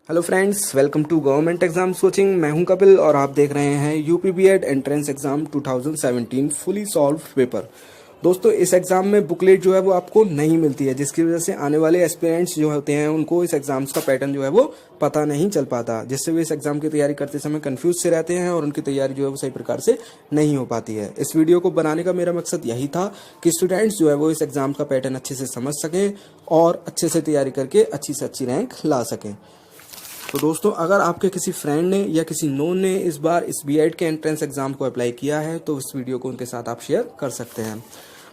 Hello friends, welcome to government exam coaching. मैं हूं कपिल और आप देख रहे हैं UP BEd entrance exam 2017 fully solve paper. दोस्तों, इस एग्जाम में बुकलेट जो है वो आपको नहीं मिलती है, जिसकी वजह से आने वाले एस्पिरेंट्स जो होते हैं उनको इस एग्जाम्स का पैटर्न जो है वो पता नहीं चल पाता, जिससे वे इस एग्जाम की तैयारी करते समय कंफ्यूज से रहते हैं और उनकी तैयारी जो है वो सही प्रकार से नहीं हो पाती है। इस वीडियो को बनाने का मेरा मकसद यही था कि स्टूडेंट्स जो है वो इस एग्जाम का पैटर्न अच्छे से समझ सकें और अच्छे से तैयारी करके अच्छी से अच्छी रैंक ला सकें। तो दोस्तों, अगर आपके किसी फ्रेंड ने या किसी नोन ने इस बार इस बीएड के एंट्रेंस एग्जाम को अप्लाई किया है तो इस वीडियो को उनके साथ आप शेयर कर सकते हैं।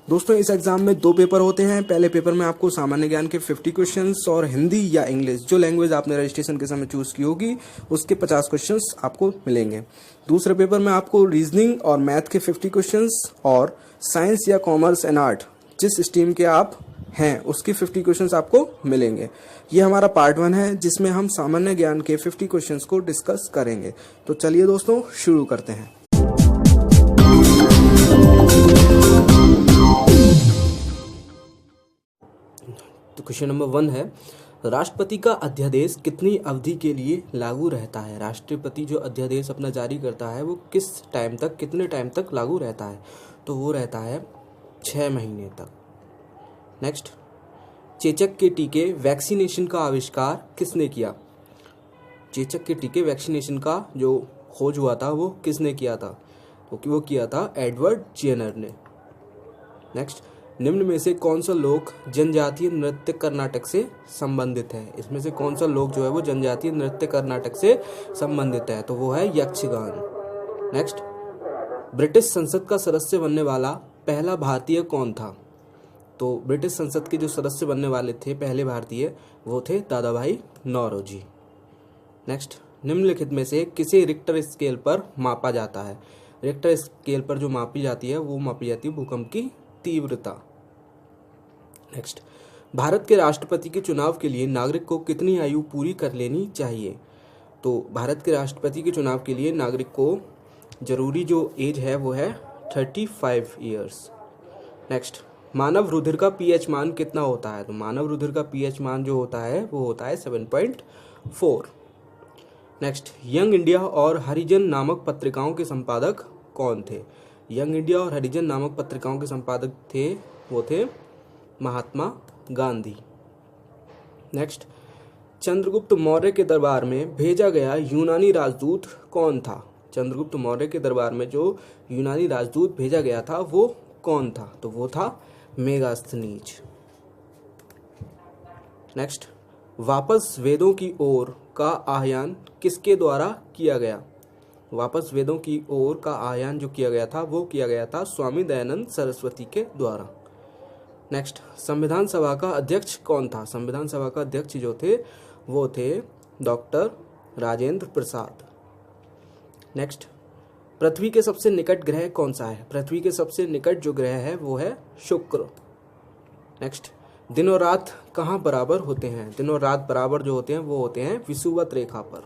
दोस्तों, इस एग्जाम में 2 पेपर होते हैं। पहले पेपर में आपको सामान्य ज्ञान के 50 क्वेश्चंस और हिंदी या इंग्लिश, जो लैंग्वेज आपने रजिस्ट्रेशन के समय चूज की होगी, उसके 50 क्वेश्चंस आपको मिलेंगे। दूसरे पेपर में आपको रीजनिंग और मैथ के 50 क्वेश्चंस और साइंस या कॉमर्स एंड आर्ट, जिस स्ट्रीम के आप हैं, उसके 50 क्वेश्चंस आपको मिलेंगे। ये हमारा पार्ट 1 है, जिसमें हम सामान्य ज्ञान के 50 क्वेश्चंस को डिस्कस करेंगे। तो चलिए दोस्तों, शुरू करते हैं। तो क्वेश्चन नंबर 1 है, राष्ट्रपति का अध्यादेश कितनी अवधि के लिए लागू रहता है? राष्ट्रपति जो अध्यादेश अपना जारी करता है वो किस टाइम तक, कितने टाइम तक लागू रहता है? तो वो रहता है 6 महीने तक। नेक्स्ट, चेचक के टीके वैक्सीनेशन का आविष्कार किसने किया? चेचक के टीके वैक्सीनेशन का जो खोज हुआ था वो किसने किया था? तो वो किया था एडवर्ड जेनर ने। नेक्स्ट, निम्न में से कौन सा लोक जनजातीय नृत्य कर्नाटक से संबंधित है? इसमें से कौन सा लोक जो है वो जनजातीय नृत्य कर्नाटक से संबंधित है? तो वो है यक्षगान। नेक्स्ट, ब्रिटिश संसद का सदस्य बनने वाला पहला भारतीय कौन था? तो ब्रिटिश संसद के जो सदस्य बनने वाले थे पहले भारतीय, वो थे दादा भाई नौरोजी। नेक्स्ट, निम्नलिखित में से किसे रिक्टर स्केल पर मापा जाता है? रिक्टर स्केल पर जो मापी जाती है वो मापी जाती है भूकंप की तीव्रता। नेक्स्ट, भारत के राष्ट्रपति के चुनाव के लिए नागरिक को कितनी आयु पूरी कर लेनी चाहिए? तो भारत के राष्ट्रपति के चुनाव के लिए नागरिक को जरूरी जो एज है वो है 35 ईयर्स। नेक्स्ट, मानव रुधिर का पीएच मान कितना होता है? तो मानव रुधिर का पीएच मान जो होता है वो होता है 7.4। नेक्स्ट, यंग इंडिया और हरिजन नामक पत्रिकाओं के संपादक कौन थे? यंग इंडिया और हरिजन नामक पत्रिकाओं के संपादक थे वो थे महात्मा गांधी। नेक्स्ट, चंद्रगुप्त मौर्य के दरबार में भेजा गया यूनानी राजदूत कौन था? चंद्रगुप्त मौर्य के दरबार में जो यूनानी राजदूत भेजा गया था वो कौन था? तो वो था मेगास्थनीज। नेक्स्ट, वापस वेदों की ओर का आह्वान किसके द्वारा किया गया? वापस वेदों की ओर का आह्वान जो किया गया था वो किया गया था स्वामी दयानंद सरस्वती के द्वारा। नेक्स्ट, संविधान सभा का अध्यक्ष कौन था? संविधान सभा का अध्यक्ष जो थे वो थे डॉक्टर राजेंद्र प्रसाद। नेक्स्ट, पृथ्वी के सबसे निकट ग्रह कौन सा है? पृथ्वी के सबसे निकट जो ग्रह है वो है शुक्र। नेक्स्ट, दिन और रात कहाँ बराबर होते हैं? दिन और रात बराबर जो होते हैं वो होते हैं विषुवत रेखा पर।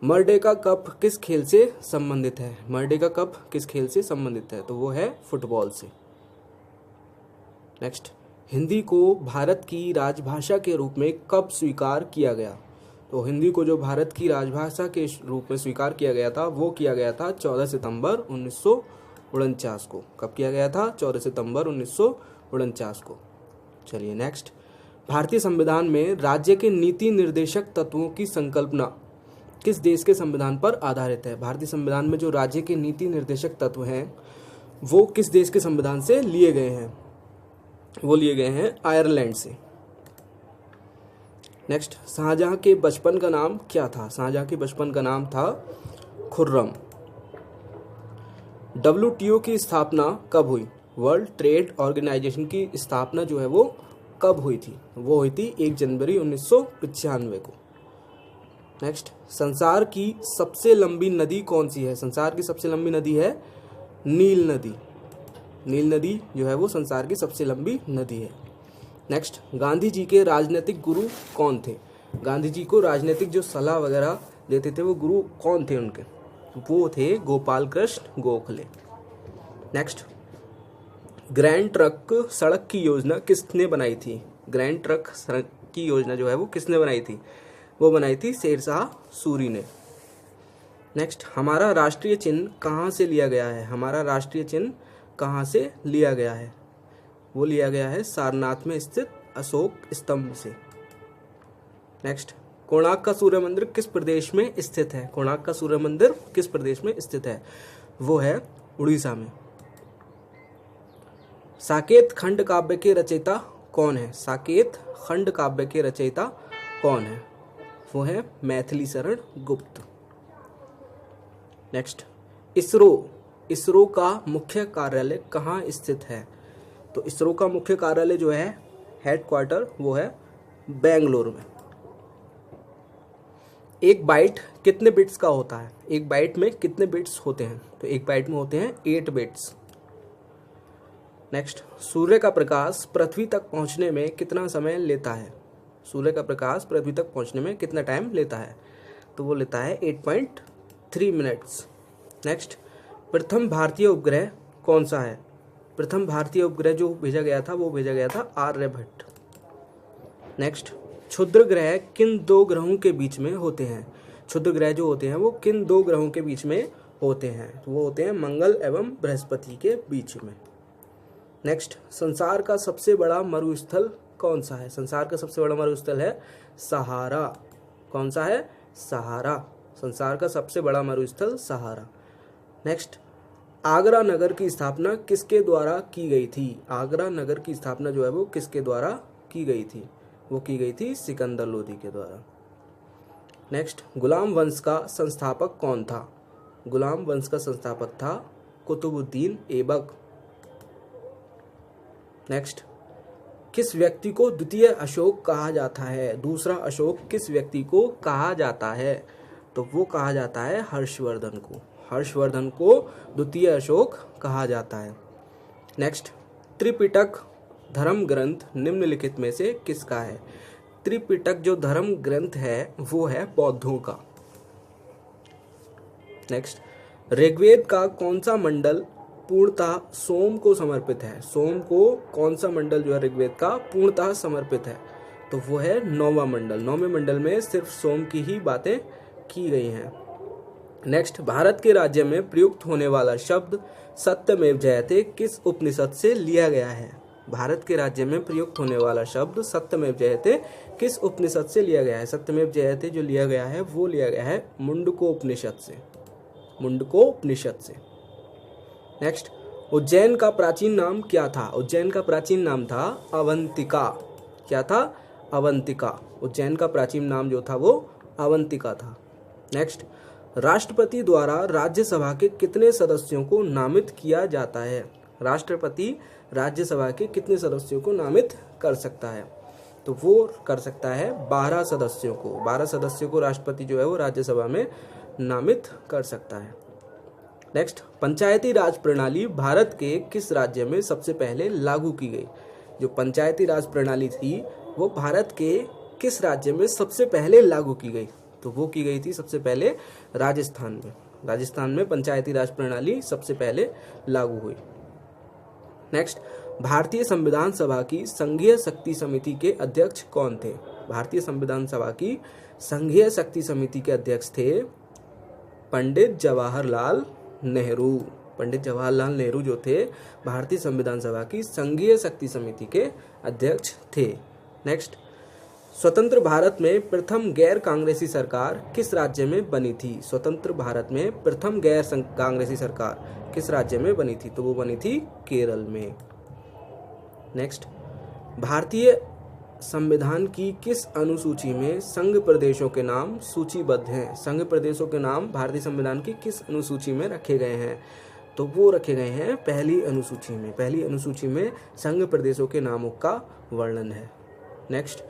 मर्डे का कप किस खेल से संबंधित है? मर्डे का कप किस खेल से संबंधित है? तो वो है फुटबॉल से। नेक्स्ट, हिंदी को भारत की राजभाषा के रूप में कब स्वीकार किया गया? तो हिंदी को जो भारत की राजभाषा के रूप में स्वीकार किया गया था वो किया गया था 14 सितंबर 1949 को। कब किया गया था? 14 सितंबर 1949 को। चलिए नेक्स्ट, भारतीय संविधान में राज्य के नीति निर्देशक तत्वों की संकल्पना किस देश के संविधान पर आधारित है? भारतीय संविधान में जो राज्य के नीति निर्देशक तत्व हैं वो किस देश के संविधान से लिए गए हैं? वो लिए गए हैं आयरलैंड से। नेक्स्ट, शाहजहां के बचपन का नाम क्या था? शाहजहां के बचपन का नाम था खुर्रम। WTO की स्थापना कब हुई? वर्ल्ड ट्रेड ऑर्गेनाइजेशन की स्थापना जो है वो कब हुई थी? वो हुई थी 1 जनवरी 1995 को। नेक्स्ट, संसार की सबसे लंबी नदी कौन सी है? संसार की सबसे लंबी नदी है नील नदी। नील नदी जो है वो संसार की सबसे लंबी नदी है। नेक्स्ट, गांधी जी के राजनीतिक गुरु कौन थे? गांधी जी को राजनीतिक जो सलाह वगैरह देते थे वो गुरु कौन थे उनके? वो थे Gopal Krishna Gokhale. Next, grand truck सड़क की योजना किसने बनाई थी? ग्रैंड ट्रक की योजना जो है वो किसने बनाई थी? वो बनाई थी शेरशाह सूरी ने। नेक्स्ट, हमारा राष्ट्रीय चिन्ह कहाँ से लिया गया है? हमारा राष्ट्रीय चिन्ह कहाँ से लिया गया है? वो लिया गया है सारनाथ में स्थित अशोक स्तंभ से। नेक्स्ट, कोणार्क का सूर्य मंदिर किस प्रदेश में स्थित है? कोणार्क का सूर्य मंदिर किस प्रदेश में स्थित है? वो है उड़ीसा में। साकेत खंड काव्य के रचयिता कौन है? साकेत खंड काव्य के रचयिता कौन है? वो है मैथिली शरण गुप्त। नेक्स्ट, इसरो का मुख्य कार्यालय कहाँ स्थित है? तो इसरो का मुख्य कार्यालय जो है, हेडक्वार्टर, वो है बेंगलोर में। एक बाइट कितने बिट्स का होता है? एक बाइट में कितने बिट्स होते हैं? तो एक बाइट में होते हैं 8 बिट्स। नेक्स्ट, सूर्य का प्रकाश पृथ्वी तक पहुंचने में कितना समय लेता है? सूर्य का प्रकाश पृथ्वी तक पहुंचने में कितना टाइम लेता है? तो वो लेता है 8.3 मिनट्स। नेक्स्ट, प्रथम भारतीय उपग्रह कौन सा है? प्रथम भारतीय उपग्रह जो भेजा गया था वो भेजा गया था आर्यभट्ट। नेक्स्ट, क्षुद्र ग्रह किन 2 ग्रहों के बीच में होते हैं? क्षुद्र ग्रह जो होते हैं वो किन 2 ग्रहों के बीच में होते हैं? तो वो होते हैं मंगल एवं बृहस्पति के बीच में। नेक्स्ट, संसार का सबसे बड़ा मरुस्थल कौन सा है? संसार का सबसे बड़ा मरुस्थल है सहारा। कौन सा है? सहारा। संसार का सबसे बड़ा मरुस्थल सहारा। नेक्स्ट, आगरा नगर की स्थापना किसके द्वारा की गई थी? आगरा नगर की स्थापना जो है वो किसके द्वारा की गई थी? वो की गई थी सिकंदर लोदी के द्वारा। नेक्स्ट, गुलाम वंश का संस्थापक कौन था? गुलाम वंश का संस्थापक था कुतुबुद्दीन ऐबक। नेक्स्ट, किस व्यक्ति को द्वितीय अशोक कहा जाता है? दूसरा अशोक किस व्यक्ति को कहा जाता है? तो वो कहा जाता है हर्षवर्धन को। हर्षवर्धन को द्वितीय अशोक कहा जाता है। नेक्स्ट, त्रिपिटक धर्म ग्रंथ निम्नलिखित में से किसका है? त्रिपिटक जो धर्म ग्रंथ है वो है बौद्धों का। नेक्स्ट, ऋग्वेद का कौन सा मंडल पूर्णतः सोम को समर्पित है? सोम को कौन सा मंडल जो है ऋग्वेद का पूर्णतः समर्पित है? तो वो है 9वां मंडल। 9वें मंडल में सिर्फ सोम की ही बातें की गई हैं। नेक्स्ट, भारत के राज्य में प्रयुक्त होने वाला शब्द सत्यमेव जयते किस उपनिषद से लिया गया है? भारत के राज्य में प्रयुक्त होने वाला शब्द सत्यमेव जयते किस उपनिषद से लिया गया है? सत्यमेव जयते जो लिया गया है वो लिया गया है मुंडकोपनिषद से। मुंडकोपनिषद से। नेक्स्ट, उज्जैन का प्राचीन नाम क्या था? उज्जैन का प्राचीन नाम था अवंतिका। क्या था? अवंतिका। उज्जैन का प्राचीन नाम जो था वो अवंतिका था। नेक्स्ट, राष्ट्रपति द्वारा राज्यसभा के कितने सदस्यों को नामित किया जाता है? राष्ट्रपति राज्यसभा के कितने सदस्यों को नामित कर सकता है? तो वो कर सकता है 12 सदस्यों को। 12 सदस्यों को राष्ट्रपति जो है वो राज्यसभा में नामित कर सकता है। नेक्स्ट, पंचायती राज प्रणाली भारत के किस राज्य में सबसे पहले लागू की गई? जो पंचायती राज प्रणाली थी वो भारत के किस राज्य में सबसे पहले लागू की गई? तो वो की गई थी सबसे पहले राजस्थान में। राजस्थान में पंचायती राज प्रणाली सबसे पहले लागू हुई। नेक्स्ट, भारतीय संविधान सभा की संघीय शक्ति समिति के अध्यक्ष कौन थे? भारतीय संविधान सभा की संघीय शक्ति समिति के अध्यक्ष थे पंडित जवाहरलाल नेहरू। पंडित जवाहरलाल नेहरू जो थे भारतीय संविधान सभा की संघीय शक्ति समिति के अध्यक्ष थे। नेक्स्ट, स्वतंत्र भारत में प्रथम गैर कांग्रेसी सरकार किस राज्य में बनी थी? स्वतंत्र भारत में प्रथम गैर कांग्रेसी सरकार किस राज्य में बनी थी? तो वो बनी थी केरल में। नेक्स्ट, भारतीय संविधान की किस अनुसूची में संघ प्रदेशों के नाम सूचीबद्ध हैं? संघ प्रदेशों के नाम भारतीय संविधान की किस अनुसूची में रखे गए हैं? तो वो रखे गए हैं पहली अनुसूची में। पहली अनुसूची में संघ प्रदेशों के नामों का वर्णन है। नेक्स्ट,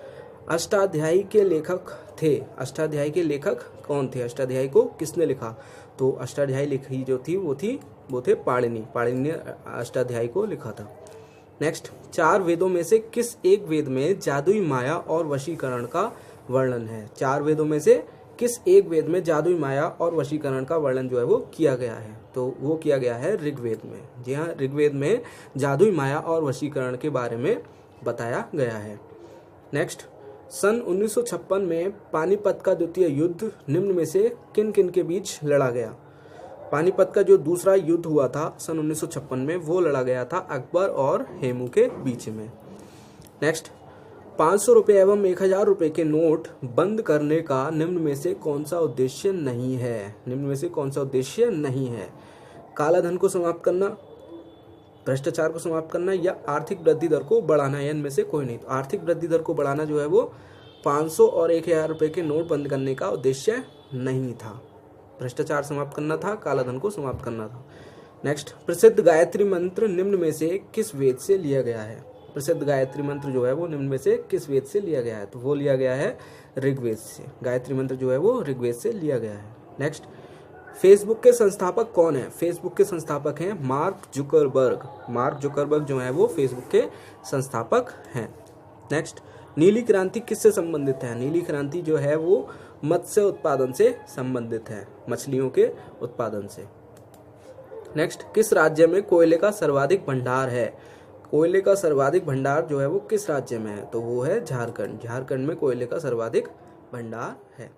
अष्टाध्यायी के लेखक थे। अष्टाध्यायी के लेखक कौन थे? अष्टाध्यायी को किसने लिखा? तो अष्टाध्यायी लिखी जो थी वो थे पाणिनि। पाणिनि ने अष्टाध्यायी को लिखा था। नेक्स्ट, 4 वेदों में से किस एक वेद में जादुई माया और वशीकरण का वर्णन है? 4 वेदों में से किस एक वेद में जादुई माया और वशीकरण का वर्णन जो है वो किया गया है? तो वो किया गया है ऋग्वेद में। जी हाँ, ऋग्वेद में जादुई माया और वशीकरण के बारे में बताया गया है। नेक्स्ट, सन 1956 में पानीपत का द्वितीय युद्ध निम्न में से किन किन के बीच लड़ा गया? पानीपत का जो दूसरा युद्ध हुआ था सन 1956 में, वो लड़ा गया था अकबर और हेमू के बीच में। नेक्स्ट, 500 रुपये एवं 1000 रुपये के नोट बंद करने का निम्न में से कौन सा उद्देश्य नहीं है? निम्न में से कौन सा उद्देश्य नहीं है? काला धन को समाप्त करना, भ्रष्टाचार को समाप्त करना, या आर्थिक वृद्धि दर को बढ़ाना, या इनमें से कोई नहीं। तो आर्थिक वृद्धि दर को बढ़ाना जो है वो 500 और 1000 रुपये के नोट बंद करने का उद्देश्य नहीं था। भ्रष्टाचार समाप्त करना था, काला धन को समाप्त करना था। नेक्स्ट, प्रसिद्ध गायत्री मंत्र निम्न में से किस वेद से लिया गया है? प्रसिद्ध गायत्री मंत्र जो है वो निम्न में से किस वेद से लिया गया है? तो वो लिया गया है ऋग्वेद से। गायत्री मंत्र जो है वो ऋग्वेद से लिया गया है। नेक्स्ट, फेसबुक के संस्थापक कौन है? फेसबुक के संस्थापक हैं मार्क जुकरबर्ग। मार्क जुकरबर्ग जो है वो फेसबुक के संस्थापक हैं। नेक्स्ट, नीली क्रांति किससे संबंधित है? नीली क्रांति जो है वो मत्स्य उत्पादन से संबंधित है, मछलियों के उत्पादन से। नेक्स्ट, किस राज्य में कोयले का सर्वाधिक भंडार है? कोयले का सर्वाधिक भंडार जो है वो किस राज्य में है? तो वो है झारखंड। झारखंड में कोयले का सर्वाधिक भंडार है।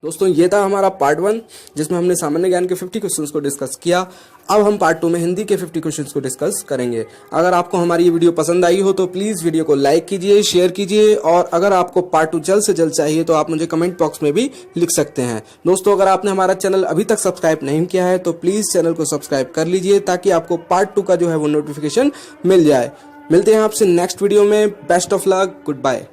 दोस्तों, ये था हमारा पार्ट 1 जिसमें हमने सामान्य ज्ञान के 50 क्वेश्चंस को डिस्कस किया। अब हम पार्ट 2 में हिंदी के 50 क्वेश्चंस को डिस्कस करेंगे। अगर आपको हमारी ये वीडियो पसंद आई हो तो प्लीज़ वीडियो को लाइक कीजिए, शेयर कीजिए, और अगर आपको पार्ट 2 जल्द से जल्द चाहिए तो आप मुझे कमेंट बॉक्स में भी लिख सकते हैं। दोस्तों, अगर आपने हमारा चैनल अभी तक सब्सक्राइब नहीं किया है तो प्लीज़ चैनल को सब्सक्राइब कर लीजिए ताकि आपको पार्ट 2 का जो है वो नोटिफिकेशन मिल जाए। मिलते हैं आपसे नेक्स्ट वीडियो में। Best of luck, good bye.